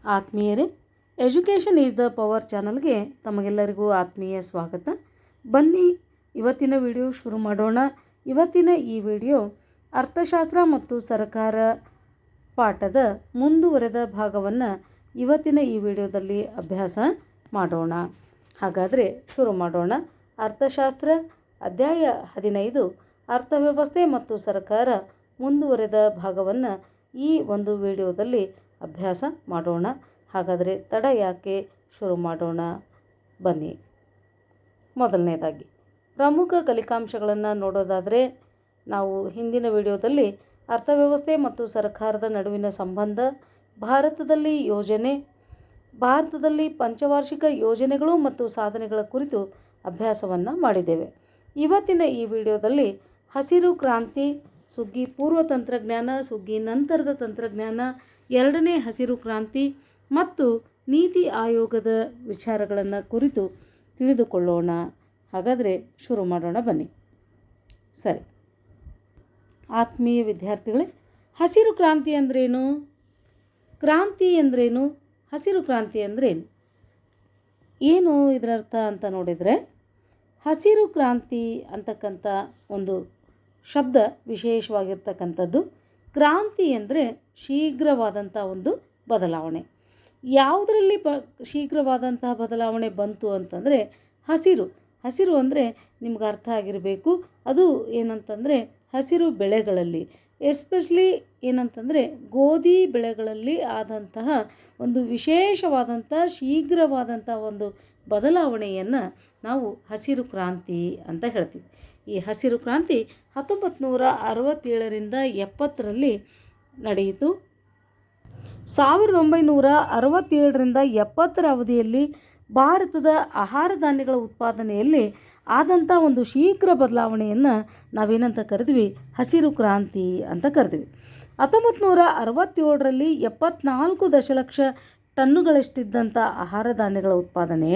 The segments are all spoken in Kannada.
ಆತ್ಮೀಯರೇ, ಎಜುಕೇಷನ್ ಈಸ್ ದ ಪವರ್ ಚಾನಲ್ಗೆ ತಮಗೆಲ್ಲರಿಗೂ ಆತ್ಮೀಯ ಸ್ವಾಗತ. ಬನ್ನಿ ಇವತ್ತಿನ ವಿಡಿಯೋ ಶುರು ಮಾಡೋಣ. ಇವತ್ತಿನ ಈ ವಿಡಿಯೋ ಅರ್ಥಶಾಸ್ತ್ರ ಮತ್ತು ಸರ್ಕಾರ ಪಾಠದ ಮುಂದುವರೆದ ಭಾಗವನ್ನು ಇವತ್ತಿನ ಈ ವಿಡಿಯೋದಲ್ಲಿ ಅಭ್ಯಾಸ ಮಾಡೋಣ. ಹಾಗಾದರೆ ಶುರು ಮಾಡೋಣ. ಅರ್ಥಶಾಸ್ತ್ರ ಅಧ್ಯಾಯ 15 ಅರ್ಥವ್ಯವಸ್ಥೆ ಮತ್ತು ಸರ್ಕಾರ ಮುಂದುವರೆದ ಭಾಗವನ್ನು ಈ ಒಂದು ವಿಡಿಯೋದಲ್ಲಿ ಅಭ್ಯಾಸ ಮಾಡೋಣ. ಹಾಗಾದರೆ ತಡ ಯಾಕೆ, ಶುರು ಮಾಡೋಣ ಬನ್ನಿ. ಮೊದಲನೇದಾಗಿ ಪ್ರಮುಖ ಕಲಿಕಾಂಶಗಳನ್ನು ನೋಡೋದಾದರೆ, ನಾವು ಹಿಂದಿನ ವಿಡಿಯೋದಲ್ಲಿ ಅರ್ಥವ್ಯವಸ್ಥೆ ಮತ್ತು ಸರ್ಕಾರದ ನಡುವಿನ ಸಂಬಂಧ, ಭಾರತದಲ್ಲಿ ಯೋಜನೆ, ಭಾರತದಲ್ಲಿ ಪಂಚವಾರ್ಷಿಕ ಯೋಜನೆಗಳು ಮತ್ತು ಸಾಧನೆಗಳ ಕುರಿತು ಅಭ್ಯಾಸವನ್ನು ಮಾಡಿದ್ದೇವೆ. ಇವತ್ತಿನ ಈ ವಿಡಿಯೋದಲ್ಲಿ ಹಸಿರು ಕ್ರಾಂತಿ, ಸುಗ್ಗಿ ಪೂರ್ವ ತಂತ್ರಜ್ಞಾನ, ಸುಗ್ಗಿ ನಂತರದ ತಂತ್ರಜ್ಞಾನ, ಎರಡನೇ ಹಸಿರು ಕ್ರಾಂತಿ ಮತ್ತು ನೀತಿ ಆಯೋಗದ ವಿಚಾರಗಳನ್ನು ಕುರಿತು ತಿಳಿದುಕೊಳ್ಳೋಣ. ಹಾಗಾದರೆ ಶುರು ಮಾಡೋಣ ಬನ್ನಿ. ಸರಿ ಆತ್ಮೀಯ ವಿದ್ಯಾರ್ಥಿಗಳೇ, ಹಸಿರು ಕ್ರಾಂತಿ ಅಂದ್ರೇನು, ಕ್ರಾಂತಿ ಅಂದ್ರೇನು, ಹಸಿರು ಕ್ರಾಂತಿ ಅಂದ್ರೇನು, ಏನು ಇದರ ಅರ್ಥ ಅಂತ ನೋಡಿದರೆ, ಹಸಿರು ಕ್ರಾಂತಿ ಅಂತಕ್ಕಂಥ ಒಂದು ಶಬ್ದ ವಿಶೇಷವಾಗಿರ್ತಕ್ಕಂಥದ್ದು. ಕ್ರಾಂತಿ ಅಂದರೆ ಶೀಘ್ರವಾದಂಥ ಒಂದು ಬದಲಾವಣೆ. ಯಾವುದರಲ್ಲಿ ಶೀಘ್ರವಾದಂತಹ ಬದಲಾವಣೆ ಬಂತು ಅಂತಂದರೆ ಹಸಿರು. ಹಸಿರು ಅಂದರೆ ನಿಮ್ಗೆ ಅರ್ಥ ಆಗಿರಬೇಕು, ಅದು ಏನಂತಂದರೆ ಹಸಿರು ಬೆಳೆಗಳಲ್ಲಿ, ಎಸ್ಪೆಷಲಿ ಏನಂತಂದರೆ ಗೋಧಿ ಬೆಳೆಗಳಲ್ಲಿ ಆದಂತಹ ಒಂದು ವಿಶೇಷವಾದಂಥ ಶೀಘ್ರವಾದಂಥ ಒಂದು ಬದಲಾವಣೆಯನ್ನು ನಾವು ಹಸಿರು ಕ್ರಾಂತಿ ಅಂತ ಹೇಳ್ತೀವಿ. ಈ ಹಸಿರು ಕ್ರಾಂತಿ 1967ರಿಂದ 70ರಲ್ಲಿ ನಡೆಯಿತು. 1967ರಿಂದ 70ರ ಅವಧಿಯಲ್ಲಿ ಭಾರತದ ಆಹಾರ ಧಾನ್ಯಗಳ ಉತ್ಪಾದನೆಯಲ್ಲಿ ಆದಂಥ ಒಂದು ಶೀಘ್ರ ಬದಲಾವಣೆಯನ್ನು ನಾವೇನಂತ ಕರೆದ್ವಿ, ಹಸಿರು ಕ್ರಾಂತಿ ಅಂತ ಕರೆದ್ವಿ. 1967ರಲ್ಲಿ 74 ದಶಲಕ್ಷ ಟನ್ನುಗಳಷ್ಟಿದ್ದಂಥ ಆಹಾರ ಧಾನ್ಯಗಳ ಉತ್ಪಾದನೆ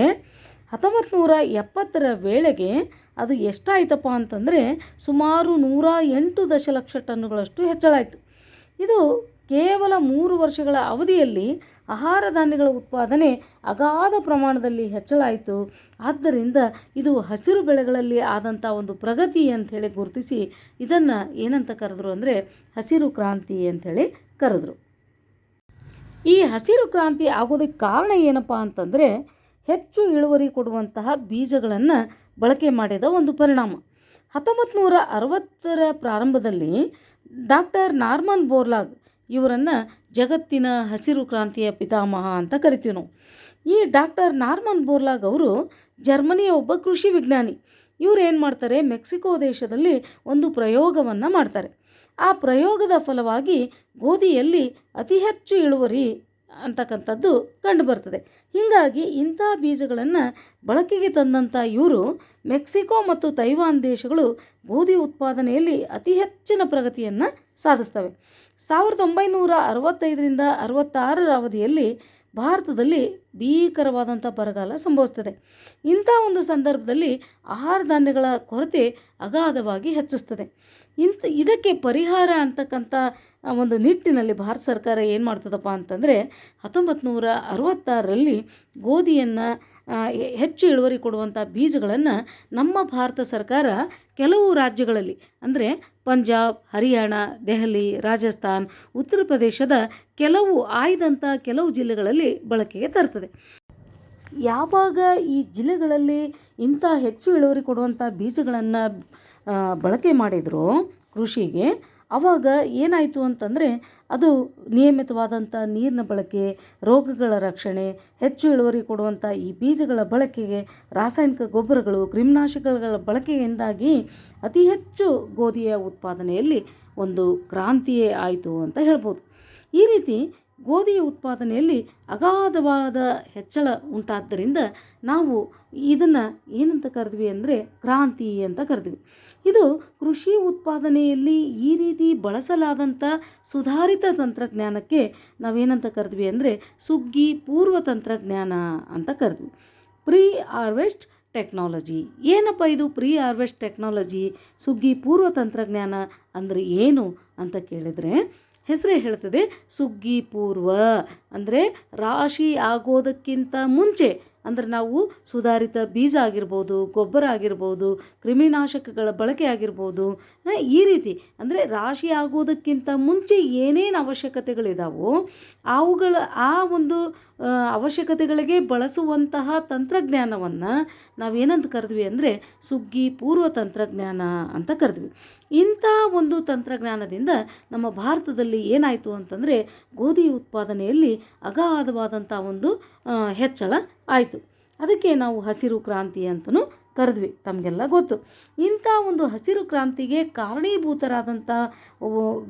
1970ರ ವೇಳೆಗೆ ಅದು ಎಷ್ಟಾಯ್ತಪ್ಪ ಅಂತಂದರೆ ಸುಮಾರು 108 ದಶಲಕ್ಷ ಟನ್ನುಗಳಷ್ಟು ಹೆಚ್ಚಳಾಯಿತು. ಇದು ಕೇವಲ 3 ವರ್ಷಗಳ ಅವಧಿಯಲ್ಲಿ ಆಹಾರ ಧಾನ್ಯಗಳ ಉತ್ಪಾದನೆ ಅಗಾಧ ಪ್ರಮಾಣದಲ್ಲಿ ಹೆಚ್ಚಳಾಯಿತು. ಆದ್ದರಿಂದ ಇದು ಹಸಿರು ಬೆಳೆಗಳಲ್ಲಿ ಆದಂಥ ಒಂದು ಪ್ರಗತಿ ಅಂಥೇಳಿ ಗುರುತಿಸಿ ಇದನ್ನು ಏನಂತ ಕರೆದ್ರು ಅಂದರೆ ಹಸಿರು ಕ್ರಾಂತಿ ಅಂಥೇಳಿ ಕರೆದ್ರು. ಈ ಹಸಿರು ಕ್ರಾಂತಿ ಆಗೋದಕ್ಕೆ ಕಾರಣ ಏನಪ್ಪ ಅಂತಂದರೆ ಹೆಚ್ಚು ಇಳುವರಿ ಕೊಡುವಂತಹ ಬೀಜಗಳನ್ನು ಬಳಕೆ ಮಾಡಿದ ಒಂದು ಪರಿಣಾಮ. 1960ರ ಪ್ರಾರಂಭದಲ್ಲಿ ಡಾಕ್ಟರ್ ನಾರ್ಮನ್ ಬೋರ್ಲಾಗ್ ಇವರನ್ನು ಜಗತ್ತಿನ ಹಸಿರು ಕ್ರಾಂತಿಯ ಪಿತಾಮಹ ಅಂತ ಕರಿತೀವಿ ನಾವು. ಈ ಡಾಕ್ಟರ್ ನಾರ್ಮನ್ ಬೋರ್ಲಾಗ್ ಅವರು ಜರ್ಮನಿಯ ಒಬ್ಬ ಕೃಷಿ ವಿಜ್ಞಾನಿ. ಇವರು ಏನು ಮಾಡ್ತಾರೆ, ಮೆಕ್ಸಿಕೋ ದೇಶದಲ್ಲಿ ಒಂದು ಪ್ರಯೋಗವನ್ನು ಮಾಡ್ತಾರೆ. ಆ ಪ್ರಯೋಗದ ಫಲವಾಗಿ ಗೋಧಿಯಲ್ಲಿ ಅತಿ ಹೆಚ್ಚು ಇಳುವರಿ ಅಂತಕ್ಕಂಥದ್ದು ಕಂಡುಬರ್ತದೆ. ಹೀಗಾಗಿ ಇಂಥ ಬೀಜಗಳನ್ನು ಬಳಕೆಗೆ ತಂದಂಥ ಇವರು ಮೆಕ್ಸಿಕೋ ಮತ್ತು ತೈವಾನ್ ದೇಶಗಳು ಗೋಧಿ ಉತ್ಪಾದನೆಯಲ್ಲಿ ಅತಿ ಹೆಚ್ಚಿನ ಪ್ರಗತಿಯನ್ನು ಸಾಧಿಸ್ತವೆ. 1965ರಿಂದ 66ರ ಅವಧಿಯಲ್ಲಿ ಭಾರತದಲ್ಲಿ ಭೀಕರವಾದಂಥ ಬರಗಾಲ ಸಂಭವಿಸ್ತದೆ. ಇಂಥ ಒಂದು ಸಂದರ್ಭದಲ್ಲಿ ಆಹಾರ ಧಾನ್ಯಗಳ ಕೊರತೆ ಅಗಾಧವಾಗಿ ಹೆಚ್ಚಿಸ್ತದೆ. ಇದಕ್ಕೆ ಪರಿಹಾರ ಅಂತಕ್ಕಂಥ ಒಂದು ನಿಟ್ಟಿನಲ್ಲಿ ಭಾರತ ಸರ್ಕಾರ ಏನು ಮಾಡ್ತದಪ್ಪ ಅಂತಂದರೆ 1966ರಲ್ಲಿ ಗೋಧಿಯನ್ನು ಹೆಚ್ಚು ಇಳುವರಿ ಕೊಡುವಂಥ ಬೀಜಗಳನ್ನು ನಮ್ಮ ಭಾರತ ಸರ್ಕಾರ ಕೆಲವು ರಾಜ್ಯಗಳಲ್ಲಿ ಅಂದರೆ ಪಂಜಾಬ್, ಹರಿಯಾಣ, ದೆಹಲಿ, ರಾಜಸ್ಥಾನ್, ಉತ್ತರ ಪ್ರದೇಶದ ಆಯ್ದಂಥ ಕೆಲವು ಜಿಲ್ಲೆಗಳಲ್ಲಿ ಬಳಕೆಗೆ ತರ್ತದೆ. ಯಾವಾಗ ಈ ಜಿಲ್ಲೆಗಳಲ್ಲಿ ಇಂಥ ಹೆಚ್ಚು ಇಳುವರಿ ಕೊಡುವಂಥ ಬೀಜಗಳನ್ನು ಬಳಕೆ ಮಾಡಿದ್ರು ಕೃಷಿಗೆ, ಆವಾಗ ಏನಾಯಿತು ಅಂತಂದರೆ ಅದು ನಿಯಮಿತವಾದಂಥ ನೀರಿನ ಬಳಕೆ, ರೋಗಗಳ ರಕ್ಷಣೆ, ಹೆಚ್ಚು ಇಳುವರಿ ಕೊಡುವಂಥ ಈ ಬೀಜಗಳ ಬಳಕೆಗೆ ರಾಸಾಯನಿಕ ಗೊಬ್ಬರಗಳು, ಕ್ರಿಮಿನಾಶಕಗಳ ಬಳಕೆಯಿಂದಾಗಿ ಅತಿ ಹೆಚ್ಚು ಗೋಧಿಯ ಉತ್ಪಾದನೆಯಲ್ಲಿ ಒಂದು ಕ್ರಾಂತಿಯೇ ಆಯಿತು ಅಂತ ಹೇಳ್ಬೋದು. ಈ ರೀತಿ ಗೋಧಿಯ ಉತ್ಪಾದನೆಯಲ್ಲಿ ಅಗಾಧವಾದ ಹೆಚ್ಚಳ ಉಂಟಾದ್ದರಿಂದ ನಾವು ಇದನ್ನು ಏನಂತ ಕರೆದ್ವಿ ಅಂದರೆ ಕ್ರಾಂತಿ ಅಂತ ಕರೆದ್ವಿ. ಇದು ಕೃಷಿ ಉತ್ಪಾದನೆಯಲ್ಲಿ ಈ ರೀತಿ ಬಳಸಲಾದಂಥ ಸುಧಾರಿತ ತಂತ್ರಜ್ಞಾನಕ್ಕೆ ನಾವೇನಂತ ಕರೆದ್ವಿ ಅಂದರೆ ಸುಗ್ಗಿ ಪೂರ್ವ ತಂತ್ರಜ್ಞಾನ ಅಂತ ಕರೆದ್ವಿ. Pre harvest technology. ಏನಪ್ಪ ಇದು ಪ್ರೀ ಹಾರ್ವೆಸ್ಟ್ ಟೆಕ್ನಾಲಜಿ, ಸುಗ್ಗಿ ಪೂರ್ವ ತಂತ್ರಜ್ಞಾನ ಅಂದರೆ ಏನು ಅಂತ ಕೇಳಿದರೆ, ಹೆಸರೇ ಹೇಳ್ತದೆ ಸುಗ್ಗಿ ಪೂರ್ವ. ಅಂದರೆ ರಾಶಿ ಆಗೋದಕ್ಕಿಂತ ಮುಂಚೆ, ಅಂದರೆ ನಾವು ಸುಧಾರಿತ ಬೀಜ ಆಗಿರ್ಬೋದು, ಗೊಬ್ಬರ ಆಗಿರ್ಬೋದು, ಕ್ರಿಮಿನಾಶಕಗಳ ಬಳಕೆ ಆಗಿರ್ಬೋದು, ಈ ರೀತಿ ಅಂದರೆ ರಾಶಿ ಆಗೋದಕ್ಕಿಂತ ಮುಂಚೆ ಏನೇನು ಅವಶ್ಯಕತೆಗಳಿದಾವೋ ಅವುಗಳ ಆ ಒಂದು ಅವಶ್ಯಕತೆಗಳಿಗೆ ಬಳಸುವಂತಹ ತಂತ್ರಜ್ಞಾನವನ್ನು ನಾವೇನಂತ ಕರೆದ್ವಿ ಅಂದರೆ ಸುಗ್ಗಿ ಪೂರ್ವ ತಂತ್ರಜ್ಞಾನ ಅಂತ ಕರೆದ್ವಿ. ಇಂಥ ಒಂದು ತಂತ್ರಜ್ಞಾನದಿಂದ ನಮ್ಮ ಭಾರತದಲ್ಲಿ ಏನಾಯಿತು ಅಂತಂದರೆ ಗೋಧಿ ಉತ್ಪಾದನೆಯಲ್ಲಿ ಅಗಾಧವಾದಂಥ ಒಂದು ಹೆಚ್ಚಳ ಆಯಿತು. ಅದಕ್ಕೆ ನಾವು ಹಸಿರು ಕ್ರಾಂತಿ ಅಂತಲೂ ಕರೆದ್ವಿ, ತಮಗೆಲ್ಲ ಗೊತ್ತು. ಇಂಥ ಒಂದು ಹಸಿರು ಕ್ರಾಂತಿಗೆ ಕಾರಣೀಭೂತರಾದಂಥ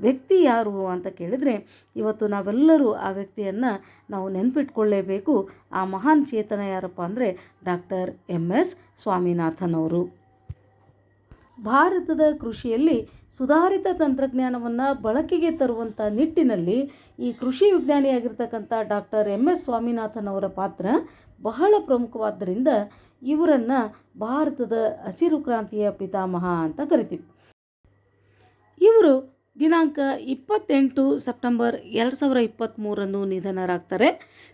ವ್ಯಕ್ತಿ ಯಾರು ಅಂತ ಕೇಳಿದರೆ ಇವತ್ತು ನಾವೆಲ್ಲರೂ ಆ ವ್ಯಕ್ತಿಯನ್ನು ನಾವು ನೆನಪಿಟ್ಕೊಳ್ಳೇಬೇಕು. ಆ ಮಹಾನ್ ಚೇತನ ಯಾರಪ್ಪ ಅಂದರೆ ಡಾಕ್ಟರ್ MS ಸ್ವಾಮಿನಾಥನ್ ಅವರು. ಭಾರತದ ಕೃಷಿಯಲ್ಲಿ ಸುಧಾರಿತ ತಂತ್ರಜ್ಞಾನವನ್ನು ಬಳಕೆಗೆ ತರುವಂಥ ನಿಟ್ಟಿನಲ್ಲಿ ಈ ಕೃಷಿ ವಿಜ್ಞಾನಿಯಾಗಿರ್ತಕ್ಕಂಥ ಡಾಕ್ಟರ್ MS ಸ್ವಾಮಿನಾಥನ್ ಅವರ ಪಾತ್ರ ಬಹಳ ಪ್ರಮುಖವಾದ್ದರಿಂದ ಇವರನ್ನು ಭಾರತದ ಹಸಿರು ಕ್ರಾಂತಿಯ ಪಿತಾಮಹ ಅಂತ ಕರಿತೀವಿ. ಇವರು ದಿನಾಂಕ 28 ಸೆಪ್ಟೆಂಬರ್ 2023 ನಿಧನರಾಗ್ತಾರೆ.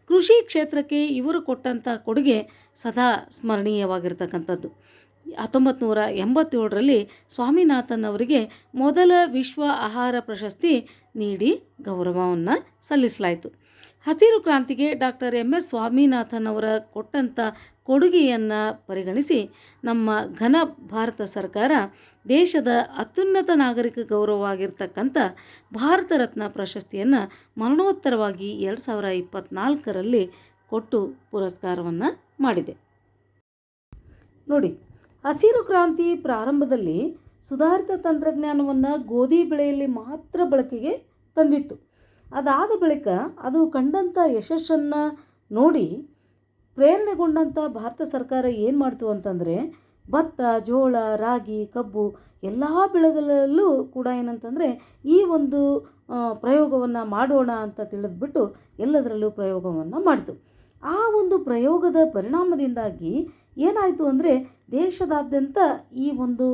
ಕೃಷಿ ಕ್ಷೇತ್ರಕ್ಕೆ ಇವರು ಕೊಟ್ಟಂಥ ಕೊಡುಗೆ ಸದಾ ಸ್ಮರಣೀಯವಾಗಿರ್ತಕ್ಕಂಥದ್ದು. 1987ರಲ್ಲಿ ಸ್ವಾಮಿನಾಥನ್ ಅವರಿಗೆ ಮೊದಲ ವಿಶ್ವ ಆಹಾರ ಪ್ರಶಸ್ತಿ ನೀಡಿ ಗೌರವವನ್ನು ಸಲ್ಲಿಸಲಾಯಿತು. ಹಸಿರು ಕ್ರಾಂತಿಗೆ ಡಾಕ್ಟರ್ MS ಸ್ವಾಮಿನಾಥನ್ ಅವರ ಕೊಟ್ಟಂಥ ಕೊಡುಗೆಯನ್ನು ಪರಿಗಣಿಸಿ ನಮ್ಮ ಘನ ಭಾರತ ಸರ್ಕಾರ ದೇಶದ ಅತ್ಯುನ್ನತ ನಾಗರಿಕ ಗೌರವವಾಗಿರ್ತಕ್ಕಂಥ ಭಾರತ ರತ್ನ ಪ್ರಶಸ್ತಿಯನ್ನು ಮರಣೋತ್ತರವಾಗಿ 2024ರಲ್ಲಿ ಕೊಟ್ಟು ಪುರಸ್ಕಾರವನ್ನು ಮಾಡಿದೆ. ನೋಡಿ, ಹಸಿರು ಕ್ರಾಂತಿ ಪ್ರಾರಂಭದಲ್ಲಿ ಸುಧಾರಿತ ತಂತ್ರಜ್ಞಾನವನ್ನು ಗೋಧಿ ಬೆಳೆಯಲ್ಲಿ ಮಾತ್ರ ಬಳಕೆಗೆ ತಂದಿತ್ತು. ಅದಾದ ಬಳಿಕ ಅದು ಕಂಡಂಥ ಯಶಸ್ಸನ್ನು ನೋಡಿ ಪ್ರೇರಣೆಗೊಂಡಂಥ ಭಾರತ ಸರ್ಕಾರ ಏನು ಮಾಡ್ತು ಅಂತಂದರೆ ಭತ್ತ, ಜೋಳ, ರಾಗಿ, ಕಬ್ಬು ಎಲ್ಲ ಬೆಳೆಗಳಲ್ಲೂ ಕೂಡ ಏನಂತಂದರೆ ಈ ಒಂದು ಪ್ರಯೋಗವನ್ನು ಮಾಡೋಣ ಅಂತ ತಿಳಿದ್ಬಿಟ್ಟು ಎಲ್ಲದರಲ್ಲೂ ಪ್ರಯೋಗವನ್ನು ಮಾಡಿತು. ಆ ಒಂದು ಪ್ರಯೋಗದ ಪರಿಣಾಮದಿಂದಾಗಿ ಏನಾಯಿತು ಅಂದರೆ ದೇಶದಾದ್ಯಂತ ಈ ಒಂದು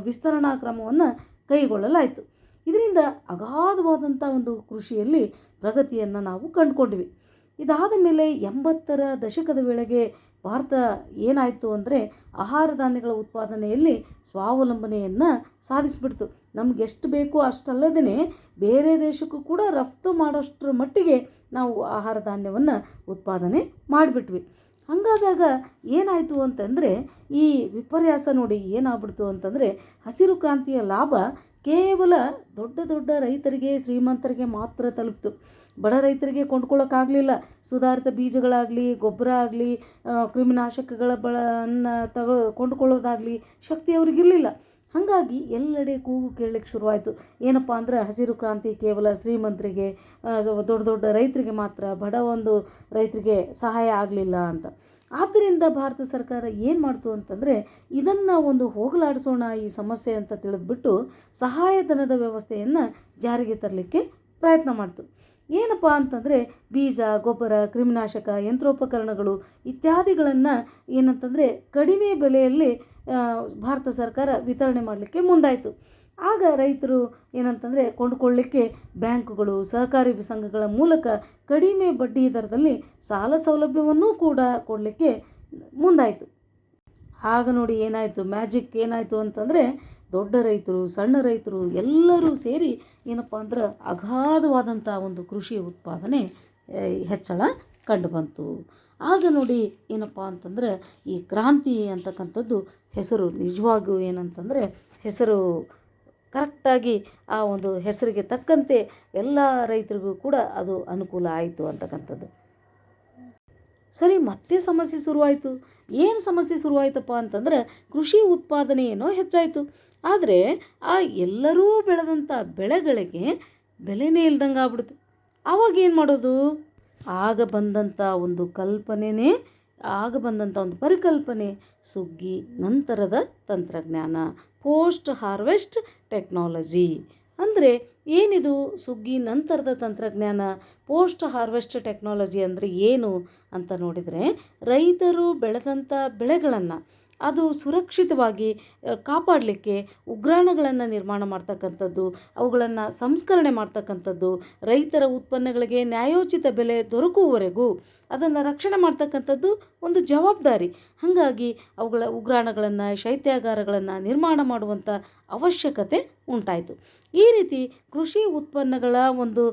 ವಿಸ್ತರಣಾ ಕ್ರಮವನ್ನು ಕೈಗೊಳ್ಳಲಾಯಿತು. ಇದರಿಂದ ಅಗಾಧವಾದಂಥ ಒಂದು ಕೃಷಿಯಲ್ಲಿ ಪ್ರಗತಿಯನ್ನು ನಾವು ಕಂಡುಕೊಂಡ್ವಿ. ಇದಾದ ಮೇಲೆ 80ರ ದಶಕದ ವೇಳೆಗೆ ಭಾರತ ಏನಾಯಿತು ಅಂದರೆ ಆಹಾರ ಧಾನ್ಯಗಳ ಉತ್ಪಾದನೆಯಲ್ಲಿ ಸ್ವಾವಲಂಬನೆಯನ್ನು ಸಾಧಿಸಿಬಿಡ್ತು. ನಮ್ಗೆ ಎಷ್ಟು ಬೇಕೋ ಅಷ್ಟಲ್ಲದೇ ಬೇರೆ ದೇಶಕ್ಕೂ ಕೂಡ ರಫ್ತು ಮಾಡೋಷ್ಟರ ಮಟ್ಟಿಗೆ ನಾವು ಆಹಾರ ಧಾನ್ಯವನ್ನು ಉತ್ಪಾದನೆ ಮಾಡಿಬಿಟ್ವಿ. ಹಾಗಾದಾಗ ಏನಾಯಿತು ಅಂತಂದರೆ ಈ ವಿಪರ್ಯಾಸ ನೋಡಿ ಏನಾಗ್ಬಿಡ್ತು ಅಂತಂದರೆ ಹಸಿರು ಕ್ರಾಂತಿಯ ಲಾಭ ಕೇವಲ ದೊಡ್ಡ ದೊಡ್ಡ ರೈತರಿಗೆ, ಶ್ರೀಮಂತರಿಗೆ ಮಾತ್ರ ತಲುಪಿತು. ಬಡ ರೈತರಿಗೆ ಕೊಂಡ್ಕೊಳ್ಳೋಕ್ಕಾಗಲಿಲ್ಲ. ಸುಧಾರಿತ ಬೀಜಗಳಾಗಲಿ, ಗೊಬ್ಬರ ಆಗಲಿ, ಕ್ರಿಮಿನಾಶಕಗಳ ಕೊಂಡುಕೊಳ್ಳೋದಾಗಲಿ ಶಕ್ತಿ ಅವ್ರಿಗಿರಲಿಲ್ಲ. ಹಾಗಾಗಿ ಎಲ್ಲೆಡೆ ಕೂಗು ಕೇಳಲಿಕ್ಕೆ ಶುರುವಾಯಿತು. ಏನಪ್ಪ ಅಂದರೆ ಹಸಿರು ಕ್ರಾಂತಿ ಕೇವಲ ಶ್ರೀಮಂತರಿಗೆ, ದೊಡ್ಡ ದೊಡ್ಡ ರೈತರಿಗೆ ಮಾತ್ರ, ಬಡ ಒಂದು ರೈತರಿಗೆ ಸಹಾಯ ಆಗಲಿಲ್ಲ ಅಂತ. ಆದ್ದರಿಂದ ಭಾರತ ಸರ್ಕಾರ ಏನು ಮಾಡ್ತು ಅಂತಂದರೆ ಇದನ್ನು ಒಂದು ಹೋಗಲಾಡಿಸೋಣ ಈ ಸಮಸ್ಯೆ ಅಂತ ತಿಳಿದ್ಬಿಟ್ಟು ಸಹಾಯಧನದ ವ್ಯವಸ್ಥೆಯನ್ನು ಜಾರಿಗೆ ತರಲಿಕ್ಕೆ ಪ್ರಯತ್ನ ಮಾಡ್ತು. ಏನಪ್ಪ ಅಂತಂದರೆ ಬೀಜ, ಗೊಬ್ಬರ, ಕ್ರಿಮಿನಾಶಕ, ಯಂತ್ರೋಪಕರಣಗಳು ಇತ್ಯಾದಿಗಳನ್ನು ಏನಂತಂದರೆ ಕಡಿಮೆ ಬೆಲೆಯಲ್ಲಿ ಭಾರತ ಸರ್ಕಾರ ವಿತರಣೆ ಮಾಡಲಿಕ್ಕೆ ಮುಂದಾಯಿತು. ಆಗ ರೈತರು ಏನಂತಂದರೆ ಕೊಂಡುಕೊಳ್ಳಲಿಕ್ಕೆ ಬ್ಯಾಂಕುಗಳು, ಸಹಕಾರಿ ಸಂಘಗಳ ಮೂಲಕ ಕಡಿಮೆ ಬಡ್ಡಿ ದರದಲ್ಲಿ ಸಾಲ ಸೌಲಭ್ಯವನ್ನೂ ಕೂಡ ಕೊಡಲಿಕ್ಕೆ ಮುಂದಾಯಿತು. ಆಗ ನೋಡಿ ಏನಾಯಿತು, ಮ್ಯಾಜಿಕ್ ಏನಾಯಿತು ಅಂತಂದರೆ ದೊಡ್ಡ ರೈತರು, ಸಣ್ಣ ರೈತರು ಎಲ್ಲರೂ ಸೇರಿ ಏನಪ್ಪ ಅಂದ್ರೆ ಅಗಾಧವಾದಂಥ ಒಂದು ಕೃಷಿ ಉತ್ಪಾದನೆ ಹೆಚ್ಚಳ ಕಂಡುಬಂತು. ಆಗ ನೋಡಿ ಏನಪ್ಪ ಅಂತಂದರೆ ಈ ಕ್ರಾಂತಿ ಅಂತಕ್ಕಂಥದ್ದು ಹೆಸರು ನಿಜವಾಗೂ ಏನಂತಂದರೆ ಹೆಸರು ಕರೆಕ್ಟಾಗಿ ಆ ಒಂದು ಹೆಸರಿಗೆ ತಕ್ಕಂತೆ ಎಲ್ಲ ರೈತರಿಗೂ ಕೂಡ ಅದು ಅನುಕೂಲ ಆಯಿತು ಅಂತಕ್ಕಂಥದ್ದು. ಸರಿ, ಮತ್ತೆ ಸಮಸ್ಯೆ ಶುರುವಾಯಿತು. ಏನು ಸಮಸ್ಯೆ ಶುರುವಾಯಿತಪ್ಪ ಅಂತಂದ್ರೆ ಕೃಷಿ ಉತ್ಪಾದನೆ ಏನೋ ಹೆಚ್ಚಾಯಿತು, ಆದರೆ ಆ ಎಲ್ಲರೂ ಬೆಳೆದಂಥ ಬೆಳೆಗಳಿಗೆ ಬೆಲೆನೇ ಇಲ್ದಂಗೆ ಆಗ್ಬಿಡ್ತು. ಆವಾಗ ಏನು ಮಾಡೋದು? ಆಗ ಬಂದಂಥ ಒಂದು ಪರಿಕಲ್ಪನೆ ಸುಗ್ಗಿ ನಂತರದ ತಂತ್ರಜ್ಞಾನ, ಪೋಸ್ಟ್ ಹಾರ್ವೆಸ್ಟ್ ಟೆಕ್ನಾಲಜಿ. ಅಂದರೆ ಏನಿದು ಸುಗ್ಗಿ ನಂತರದ ತಂತ್ರಜ್ಞಾನ, ಪೋಸ್ಟ್ ಹಾರ್ವೆಸ್ಟ್ ಟೆಕ್ನಾಲಜಿ ಅಂದರೆ ಏನು ಅಂತ ನೋಡಿದರೆ ರೈತರು ಬೆಳೆದಂಥ ಬೆಳೆಗಳನ್ನು ಅದು ಸುರಕ್ಷಿತವಾಗಿ ಕಾಪಾಡಲಿಕ್ಕೆ ಉಗ್ರಾಣಗಳನ್ನು ನಿರ್ಮಾಣ ಮಾಡ್ತಕ್ಕಂಥದ್ದು, ಅವುಗಳನ್ನು ಸಂಸ್ಕರಣೆ ಮಾಡ್ತಕ್ಕಂಥದ್ದು, ರೈತರ ಉತ್ಪನ್ನಗಳಿಗೆ ನ್ಯಾಯೋಚಿತ ಬೆಲೆ ದೊರಕುವವರೆಗೂ ಅದನ್ನು ರಕ್ಷಣೆ ಮಾಡ್ತಕ್ಕಂಥದ್ದು ಒಂದು ಜವಾಬ್ದಾರಿ. ಹಾಗಾಗಿ ಅವುಗಳ ಉಗ್ರಾಣಗಳನ್ನು, ಶೈತ್ಯಾಗಾರಗಳನ್ನು ನಿರ್ಮಾಣ ಮಾಡುವಂಥ ಅವಶ್ಯಕತೆ ಉಂಟಾಯಿತು. ಈ ರೀತಿ ಕೃಷಿ ಉತ್ಪನ್ನಗಳ ಒಂದು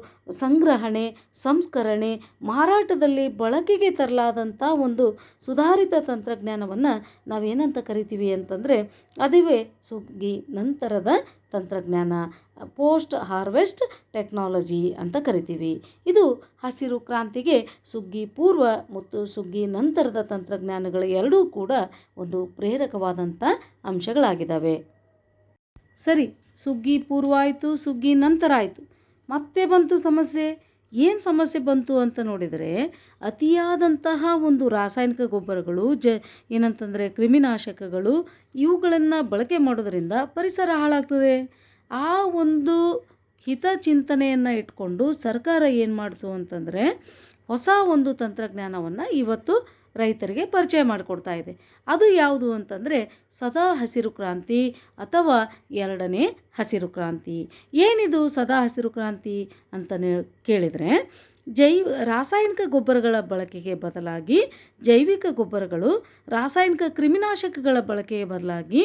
ಸಂಗ್ರಹಣೆ, ಸಂಸ್ಕರಣೆ, ಮಾರಾಟದಲ್ಲಿ ಬಳಕೆಗೆ ತರಲಾದಂಥ ಒಂದು ಸುಧಾರಿತ ತಂತ್ರಜ್ಞಾನವನ್ನು ನಾವೇನಂತ ಕರಿತೀವಿ ಅಂತಂದರೆ ಅದುವೇ ಸುಗ್ಗಿ ನಂತರದ ತಂತ್ರಜ್ಞಾನ, ಪೋಸ್ಟ್ ಹಾರ್ವೆಸ್ಟ್ ಟೆಕ್ನಾಲಜಿ ಅಂತ ಕರಿತೀವಿ. ಇದು ಹಸಿರು ಕ್ರಾಂತಿಗೆ ಸುಗ್ಗಿ ಪೂರ್ವ ಮತ್ತು ಸುಗ್ಗಿ ನಂತರದ ತಂತ್ರಜ್ಞಾನಗಳು ಎರಡೂ ಕೂಡ ಒಂದು ಪ್ರೇರಕವಾದಂಥ ಅಂಶಗಳಾಗಿದ್ದಾವೆ. ಸರಿ, ಸುಗ್ಗಿ ಪೂರ್ವ ಆಯಿತು, ಸುಗ್ಗಿ ನಂತರ ಆಯಿತು. ಮತ್ತೆ ಬಂತು ಸಮಸ್ಯೆ. ಏನು ಸಮಸ್ಯೆ ಬಂತು ಅಂತ ನೋಡಿದರೆ, ಅತಿಯಾದಂತಹ ಒಂದು ರಾಸಾಯನಿಕ ಗೊಬ್ಬರಗಳು, ಏನಂತಂದರೆ ಕ್ರಿಮಿನಾಶಕಗಳು, ಇವುಗಳನ್ನು ಬಳಕೆ ಮಾಡೋದರಿಂದ ಪರಿಸರ ಹಾಳಾಗ್ತದೆ. ಆ ಒಂದು ಹಿತಚಿಂತನೆಯನ್ನು ಇಟ್ಕೊಂಡು ಸರ್ಕಾರ ಏನು ಮಾಡ್ತು ಅಂತಂದರೆ ಹೊಸ ಒಂದು ತಂತ್ರಜ್ಞಾನವನ್ನು ಇವತ್ತು ರೈತರಿಗೆ ಪರಿಚಯ ಮಾಡಿಕೊಡ್ತಾ ಇದೆ. ಅದು ಯಾವುದು ಅಂತಂದರೆ ಸದಾ ಹಸಿರು ಕ್ರಾಂತಿ ಅಥವಾ ಎರಡನೇ ಹಸಿರು ಕ್ರಾಂತಿ. ಏನಿದು ಸದಾ ಹಸಿರು ಕ್ರಾಂತಿ ಅಂತ ಕೇಳಿದರೆ, ರಾಸಾಯನಿಕ ಗೊಬ್ಬರಗಳ ಬಳಕೆಗೆ ಬದಲಾಗಿ ಜೈವಿಕ ಗೊಬ್ಬರಗಳು, ರಾಸಾಯನಿಕ ಕ್ರಿಮಿನಾಶಕಗಳ ಬಳಕೆಗೆ ಬದಲಾಗಿ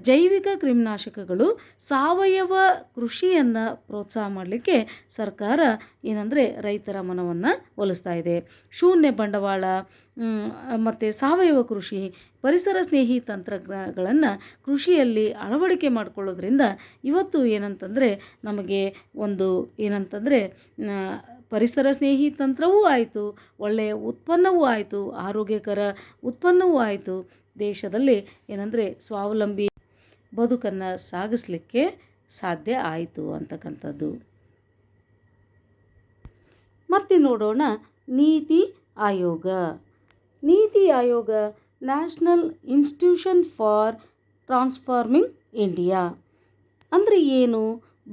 ಜೈವಿಕ ಕ್ರಿಮಿನಾಶಕಗಳು, ಸಾವಯವ ಕೃಷಿಯನ್ನು ಪ್ರೋತ್ಸಾಹ ಮಾಡಲಿಕ್ಕೆ ಸರ್ಕಾರ ಏನಂದರೆ ರೈತರ ಮನವನ್ನು ಒಲಿಸ್ತಾ ಇದೆ. ಶೂನ್ಯ ಬಂಡವಾಳ ಮತ್ತು ಸಾವಯವ ಕೃಷಿ, ಪರಿಸರ ಸ್ನೇಹಿ ತಂತ್ರಜ್ಞಾನಗಳನ್ನು ಕೃಷಿಯಲ್ಲಿ ಅಳವಡಿಕೆ ಮಾಡಿಕೊಳ್ಳೋದ್ರಿಂದ ಇವತ್ತು ಏನಂತಂದರೆ ನಮಗೆ ಒಂದು ಏನಂತಂದರೆ ಪರಿಸರ ಸ್ನೇಹಿ ತಂತ್ರವೂ ಆಯಿತು, ಒಳ್ಳೆಯ ಉತ್ಪನ್ನವೂ ಆಯಿತು, ಆರೋಗ್ಯಕರ ಉತ್ಪನ್ನವೂ ಆಯಿತು. ದೇಶದಲ್ಲಿ ಏನಂದರೆ ಸ್ವಾವಲಂಬಿ ಬದುಕನ್ನು ಸಾಗಿಸಲಿಕ್ಕೆ ಸಾಧ್ಯ ಆಯಿತು ಅಂತಕ್ಕಂಥದ್ದು. ಮತ್ತೆ ನೋಡೋಣ NITI Aayog. NITI Aayog national institution for transforming India ಅಂದರೆ ಏನು?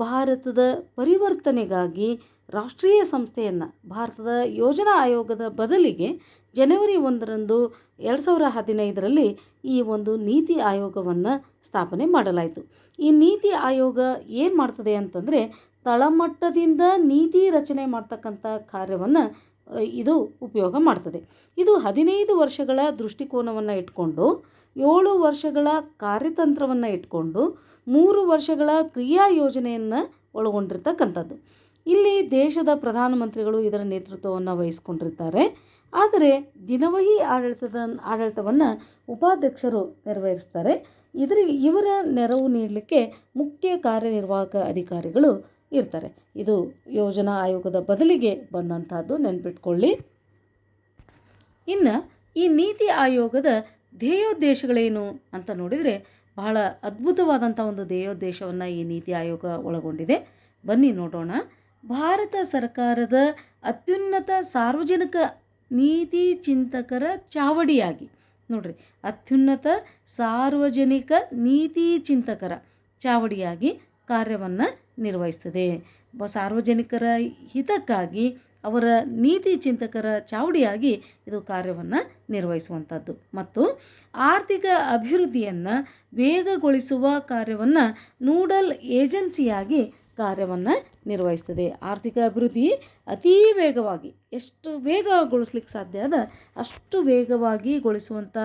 ಭಾರತದ ಪರಿವರ್ತನೆಗಾಗಿ ರಾಷ್ಟ್ರೀಯ ಸಂಸ್ಥೆಯನ್ನು ಭಾರತದ ಯೋಜನಾ ಆಯೋಗದ ಬದಲಿಗೆ ಜನವರಿ 1 2015 ಈ ಒಂದು ನೀತಿ ಆಯೋಗವನ್ನು ಸ್ಥಾಪನೆ ಮಾಡಲಾಯಿತು. ಈ ನೀತಿ ಆಯೋಗ ಏನು ಮಾಡ್ತದೆ ಅಂತಂದರೆ ತಳಮಟ್ಟದಿಂದ ನೀತಿ ರಚನೆ ಮಾಡ್ತಕ್ಕಂಥ ಕಾರ್ಯವನ್ನು ಇದು ಉಪಯೋಗ ಮಾಡ್ತದೆ. ಇದು 15 ವರ್ಷಗಳ ದೃಷ್ಟಿಕೋನವನ್ನು ಇಟ್ಕೊಂಡು, 7 ವರ್ಷಗಳ ಕಾರ್ಯತಂತ್ರವನ್ನು ಇಟ್ಕೊಂಡು, 3 ವರ್ಷಗಳ ಕ್ರಿಯಾ ಯೋಜನೆಯನ್ನು ಒಳಗೊಂಡಿರ್ತಕ್ಕಂಥದ್ದು. ಇಲ್ಲಿ ದೇಶದ ಪ್ರಧಾನಮಂತ್ರಿಗಳು ಇದರ ನೇತೃತ್ವವನ್ನು ವಹಿಸ್ಕೊಂಡಿರ್ತಾರೆ. ಆದರೆ ದಿನವಹಿ ಆಡಳಿತವನ್ನು ಉಪಾಧ್ಯಕ್ಷರು ನೆರವೇರಿಸ್ತಾರೆ. ಇವರ ನೆರವು ನೀಡಲಿಕ್ಕೆ ಮುಖ್ಯ ಕಾರ್ಯನಿರ್ವಾಹಕ ಅಧಿಕಾರಿಗಳು ಇರ್ತಾರೆ. ಇದು ಯೋಜನಾ ಆಯೋಗದ ಬದಲಿಗೆ ಬಂದಂಥದ್ದು, ನೆನ್ಪಿಟ್ಕೊಳ್ಳಿ. ಇನ್ನು ಈ ನೀತಿ ಆಯೋಗದ ಧ್ಯೇಯೋದ್ದೇಶಗಳೇನು ಅಂತ ನೋಡಿದರೆ ಬಹಳ ಅದ್ಭುತವಾದಂಥ ಒಂದು ಧ್ಯೇಯೋದ್ದೇಶವನ್ನು ಈ ನೀತಿ ಆಯೋಗ ಒಳಗೊಂಡಿದೆ. ಬನ್ನಿ ನೋಡೋಣ. ಭಾರತ ಸರ್ಕಾರದ ಅತ್ಯುನ್ನತ ಸಾರ್ವಜನಿಕ ನೀತಿ ಚಿಂತಕರ ಚಾವಡಿಯಾಗಿ, ನೋಡ್ರಿ, ಅತ್ಯುನ್ನತ ಸಾರ್ವಜನಿಕ ನೀತಿ ಚಿಂತಕರ ಚಾವಡಿಯಾಗಿ ಕಾರ್ಯವನ್ನು ನಿರ್ವಹಿಸ್ತದೆ. ಸಾರ್ವಜನಿಕರ ಹಿತಕ್ಕಾಗಿ ಅವರ ನೀತಿ ಚಿಂತಕರ ಚಾವಡಿಯಾಗಿ ಇದು ಕಾರ್ಯವನ್ನು ನಿರ್ವಹಿಸುವಂಥದ್ದು ಮತ್ತು ಆರ್ಥಿಕ ಅಭಿವೃದ್ಧಿಯನ್ನು ವೇಗಗೊಳಿಸುವ ಕಾರ್ಯವನ್ನು ನೋಡಲ್ ಏಜೆನ್ಸಿಯಾಗಿ ಕಾರ್ಯವನ್ನು ನಿರ್ವಹಿಸ್ತದೆ. ಆರ್ಥಿಕ ಅಭಿವೃದ್ಧಿ ಅತೀ ವೇಗವಾಗಿ, ಎಷ್ಟು ವೇಗಗೊಳಿಸ್ಲಿಕ್ಕೆ ಸಾಧ್ಯ ಅದ ಅಷ್ಟು ವೇಗವಾಗಿ ಗೊಳಿಸುವಂಥ,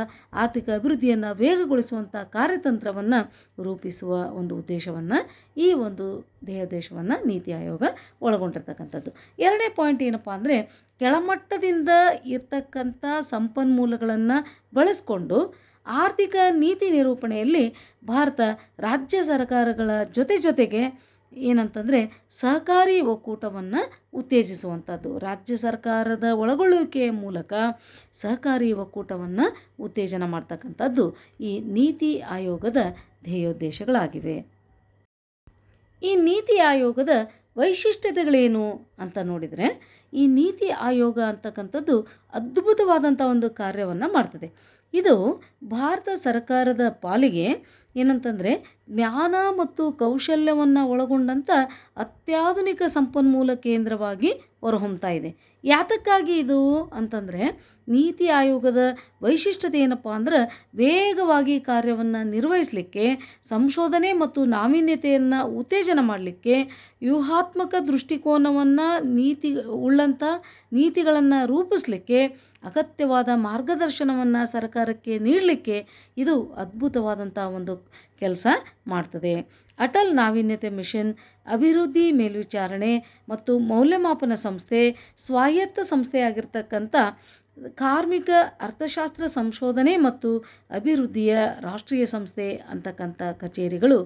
ಆರ್ಥಿಕ ಅಭಿವೃದ್ಧಿಯನ್ನು ವೇಗಗೊಳಿಸುವಂಥ ಕಾರ್ಯತಂತ್ರವನ್ನು ರೂಪಿಸುವ ಒಂದು ಉದ್ದೇಶವನ್ನು, ಈ ಒಂದು ಧ್ಯೇಯೋದ್ದೇಶವನ್ನು ನೀತಿ ಆಯೋಗ ಒಳಗೊಂಡಿರ್ತಕ್ಕಂಥದ್ದು. ಎರಡನೇ ಪಾಯಿಂಟ್ ಏನಪ್ಪ ಅಂದರೆ ಕೆಳಮಟ್ಟದಿಂದ ಇರ್ತಕ್ಕಂಥ ಸಂಪನ್ಮೂಲಗಳನ್ನು ಬಳಸ್ಕೊಂಡು ಆರ್ಥಿಕ ನೀತಿ ನಿರೂಪಣೆಯಲ್ಲಿ ಭಾರತ ರಾಜ್ಯ ಸರ್ಕಾರಗಳ ಜೊತೆಗೆ ಏನಂತಂದರೆ ಸಹಕಾರಿ ಒಕ್ಕೂಟವನ್ನು ಉತ್ತೇಜಿಸುವಂಥದ್ದು. ರಾಜ್ಯ ಸರ್ಕಾರದ ಒಳಗೊಳ್ಳುವಿಕೆಯ ಮೂಲಕ ಸಹಕಾರಿ ಒಕ್ಕೂಟವನ್ನು ಉತ್ತೇಜನ ಮಾಡ್ತಕ್ಕಂಥದ್ದು ಈ ನೀತಿ ಆಯೋಗದ ಧ್ಯೇಯೋದ್ದೇಶಗಳಾಗಿವೆ. ಈ ನೀತಿ ಆಯೋಗದ ವೈಶಿಷ್ಟ್ಯತೆಗಳೇನು ಅಂತ ನೋಡಿದರೆ, ಈ ನೀತಿ ಆಯೋಗ ಅಂತಕ್ಕಂಥದ್ದು ಅದ್ಭುತವಾದಂಥ ಒಂದು ಕಾರ್ಯವನ್ನು ಮಾಡ್ತದೆ. ಇದು ಭಾರತ ಸರ್ಕಾರದ ಪಾಲಿಗೆ ಏನಂತಂದರೆ ಜ್ಞಾನ ಮತ್ತು ಕೌಶಲ್ಯವನ್ನು ಒಳಗೊಂಡಂಥ ಅತ್ಯಾಧುನಿಕ ಸಂಪನ್ಮೂಲ ಕೇಂದ್ರವಾಗಿ ಹೊರಹೊಮ್ತಾ ಇದೆ. ಯಾತಕ್ಕಾಗಿ ಇದು ಅಂತಂದರೆ, ನೀತಿ ಆಯೋಗದ ವೈಶಿಷ್ಟ್ಯತೆ ಏನಪ್ಪ ಅಂದ್ರೆ, ವೇಗವಾಗಿ ಕಾರ್ಯವನ್ನು ನಿರ್ವಹಿಸಲಿಕ್ಕೆ, ಸಂಶೋಧನೆ ಮತ್ತು ನಾವೀನ್ಯತೆಯನ್ನು ಉತ್ತೇಜನ ಮಾಡಲಿಕ್ಕೆ, ವ್ಯೂಹಾತ್ಮಕ ದೃಷ್ಟಿಕೋನವನ್ನು ಉಳ್ಳಂಥ ನೀತಿಗಳನ್ನು ರೂಪಿಸಲಿಕ್ಕೆ, ಅಗತ್ಯವಾದ ಮಾರ್ಗದರ್ಶನವನ್ನು ಸರ್ಕಾರಕ್ಕೆ ನೀಡಲಿಕ್ಕೆ ಇದು ಅದ್ಭುತವಾದಂಥ ಒಂದು ಕೆಲಸ ಮಾಡ್ತದೆ. ಅಟಲ್ ನಾವೀನ್ಯತೆ ಮಿಷನ್, ಅಭಿವೃದ್ಧಿ ಮೇಲ್ವಿಚಾರಣೆ ಮತ್ತು ಮೌಲ್ಯಮಾಪನ ಸಂಸ್ಥೆ, ಸ್ವಾಯತ್ತ ಸಂಸ್ಥೆಯಾಗಿರ್ತಕ್ಕಂಥ ಕಾರ್ಮಿಕ ಅರ್ಥಶಾಸ್ತ್ರ ಸಂಶೋಧನೆ ಮತ್ತು ಅಭಿವೃದ್ಧಿಯ ರಾಷ್ಟ್ರೀಯ ಸಂಸ್ಥೆ ಅಂತಕ್ಕಂಥ ಕಚೇರಿಗಳು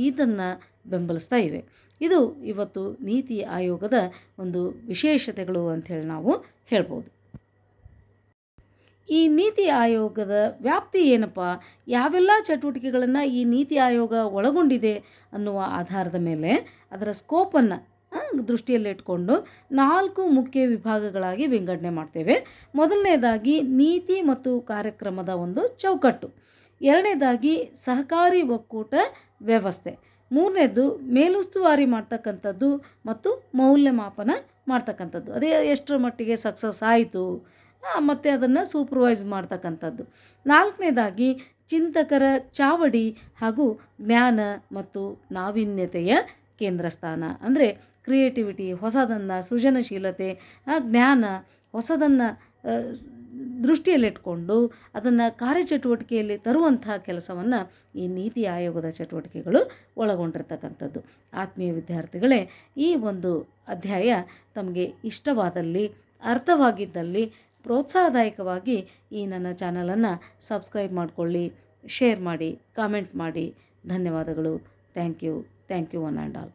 ಇದನ್ನು ಬೆಂಬಲಿಸ್ತಾ ಇವೆ. ಇದು ಇವತ್ತು ನೀತಿ ಆಯೋಗದ ಒಂದು ವಿಶೇಷತೆಗಳು ಅಂಥೇಳಿ ನಾವು ಹೇಳ್ಬೋದು. ಈ ನೀತಿ ಆಯೋಗದ ವ್ಯಾಪ್ತಿ ಏನಪ್ಪ, ಯಾವೆಲ್ಲ ಚಟುವಟಿಕೆಗಳನ್ನು ಈ ನೀತಿ ಆಯೋಗ ಒಳಗೊಂಡಿದೆ ಅನ್ನುವ ಆಧಾರದ ಮೇಲೆ ಅದರ ಸ್ಕೋಪನ್ನು ದೃಷ್ಟಿಯಲ್ಲಿಟ್ಕೊಂಡು 4 ಮುಖ್ಯ ವಿಭಾಗಗಳಾಗಿ ವಿಂಗಡಣೆ ಮಾಡ್ತೇವೆ. ಮೊದಲನೇದಾಗಿ ನೀತಿ ಮತ್ತು ಕಾರ್ಯಕ್ರಮದ ಒಂದು ಚೌಕಟ್ಟು, ಎರಡನೇದಾಗಿ ಸಹಕಾರಿ ಒಕ್ಕೂಟ ವ್ಯವಸ್ಥೆ, ಮೂರನೇದು ಮೇಲುಸ್ತುವಾರಿ ಮಾಡ್ತಕ್ಕಂಥದ್ದು ಮತ್ತು ಮೌಲ್ಯಮಾಪನ ಮಾಡ್ತಕ್ಕಂಥದ್ದು, ಅದೇ ಎಷ್ಟರ ಮಟ್ಟಿಗೆ ಸಕ್ಸಸ್ ಆಯಿತು ಮತ್ತು ಅದನ್ನು ಸೂಪರ್ವೈಸ್ ಮಾಡ್ತಕ್ಕಂಥದ್ದು, ನಾಲ್ಕನೇದಾಗಿ ಚಿಂತಕರ ಚಾವಡಿ ಹಾಗೂ ಜ್ಞಾನ ಮತ್ತು ನಾವೀನ್ಯತೆಯ ಕೇಂದ್ರ ಸ್ಥಾನ, ಅಂದರೆ ಕ್ರಿಯೇಟಿವಿಟಿ, ಹೊಸದನ್ನು, ಸೃಜನಶೀಲತೆ, ಜ್ಞಾನ, ಹೊಸದನ್ನು ದೃಷ್ಟಿಯಲ್ಲಿಟ್ಕೊಂಡು ಅದನ್ನು ಕಾರ್ಯಚಟುವಟಿಕೆಯಲ್ಲಿ ತರುವಂಥ ಕೆಲಸವನ್ನು ಈ ನೀತಿ ಆಯೋಗದ ಚಟುವಟಿಕೆಗಳು ಒಳಗೊಂಡಿರ್ತಕ್ಕಂಥದ್ದು. ಆತ್ಮೀಯ ವಿದ್ಯಾರ್ಥಿಗಳೇ, ಈ ಒಂದು ಅಧ್ಯಾಯ ತಮಗೆ ಇಷ್ಟವಾದಲ್ಲಿ, ಅರ್ಥವಾಗಿದ್ದಲ್ಲಿ ಪ್ರೋತ್ಸಾಹದಾಯಕವಾಗಿ ಈ ನನ್ನ ಚಾನಲನ್ನು ಸಬ್ಸ್ಕ್ರೈಬ್ ಮಾಡಿಕೊಳ್ಳಿ, ಶೇರ್ ಮಾಡಿ, ಕಾಮೆಂಟ್ ಮಾಡಿ. ಧನ್ಯವಾದಗಳು. Thank you one and all.